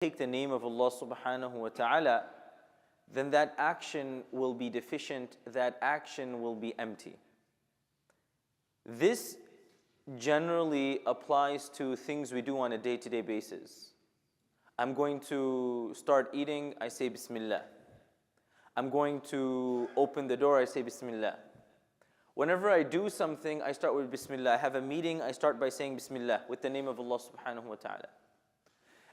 take the name of Allah subhanahu wa ta'ala, then that action will be deficient, that action will be empty. This generally applies to things we do on a day-to-day basis. I'm going to start eating, I say Bismillah. I'm going to open the door, I say Bismillah. Whenever I do something, I start with Bismillah. I have a meeting, I start by saying Bismillah with the name of Allah subhanahu wa ta'ala.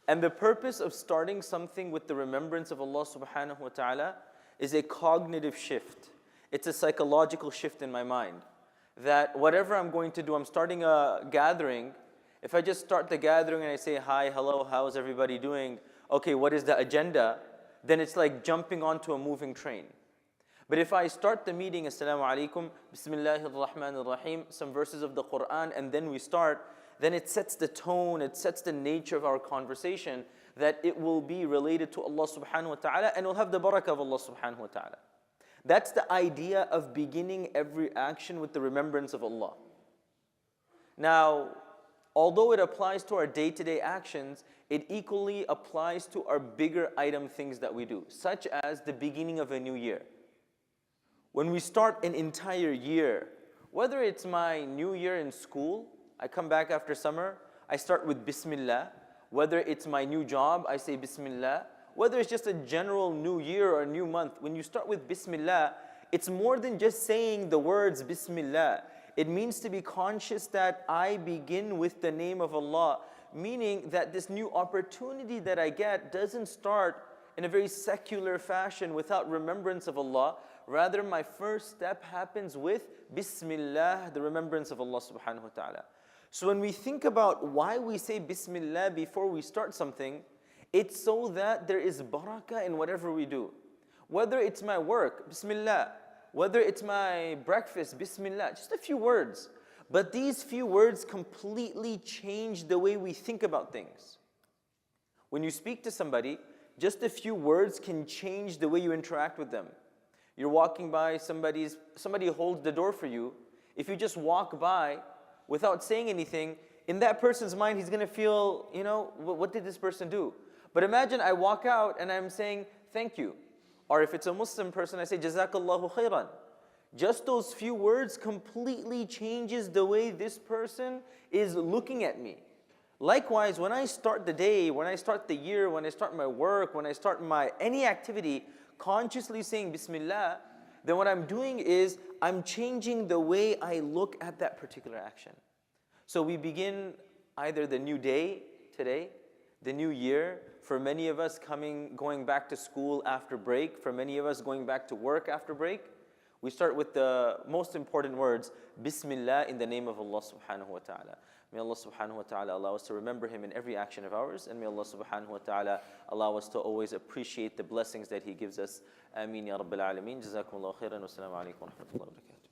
And the purpose of starting something with the remembrance of Allah subhanahu wa ta'ala is a cognitive shift. It's a psychological shift in my mind. That whatever I'm going to do, I'm starting a gathering. If I just start the gathering and I say, hi, hello, how's everybody doing? Okay, what is the agenda? Then it's like jumping onto a moving train. But if I start the meeting, Assalamu alaikum, Bismillahir Rahmanir Rahim, some verses of the Quran, and then we start, then it sets the tone, it sets the nature of our conversation, that it will be related to Allah subhanahu wa ta'ala, and will have the barakah of Allah subhanahu wa ta'ala. That's the idea of beginning every action with the remembrance of Allah. Now, although it applies to our day-to-day actions, it equally applies to our bigger item things that we do, such as the beginning of a new year. When we start an entire year, whether it's my new year in school, I come back after summer, I start with Bismillah. Whether it's my new job, I say Bismillah. Whether it's just a general new year or a new month, when you start with Bismillah, it's more than just saying the words Bismillah. It means to be conscious that I begin with the name of Allah, meaning that this new opportunity that I get doesn't start in a very secular fashion without remembrance of Allah. Rather, my first step happens with Bismillah, the remembrance of Allah subhanahu wa ta'ala. So when we think about why we say Bismillah before we start something, it's so that there is barakah in whatever we do. Whether it's my work, Bismillah. Whether it's my breakfast, Bismillah. Just a few words. But these few words completely change the way we think about things. When you speak to somebody, just a few words can change the way you interact with them. You're walking by, somebody holds the door for you. If you just walk by without saying anything, in that person's mind, he's going to feel, what did this person do? But imagine I walk out and I'm saying, thank you. Or if it's a Muslim person, I say, Jazakallahu khairan. Just those few words completely changes the way this person is looking at me. Likewise, when I start the day, when I start the year, when I start my work, when I start any activity, consciously saying Bismillah, then what I'm doing is I'm changing the way I look at that particular action. So we begin either the new day today, the new year, for many of us going back to school after break, for many of us going back to work after break. We start with the most important words, Bismillah, in the name of Allah subhanahu wa ta'ala. May Allah subhanahu wa ta'ala allow us to remember Him in every action of ours, and may Allah subhanahu wa ta'ala allow us to always appreciate the blessings that He gives us. Ameen ya Rabbil Alameen. Jazakumullahu khairan wa assalamu alaikum wa rahmatullahi wa barakatuh.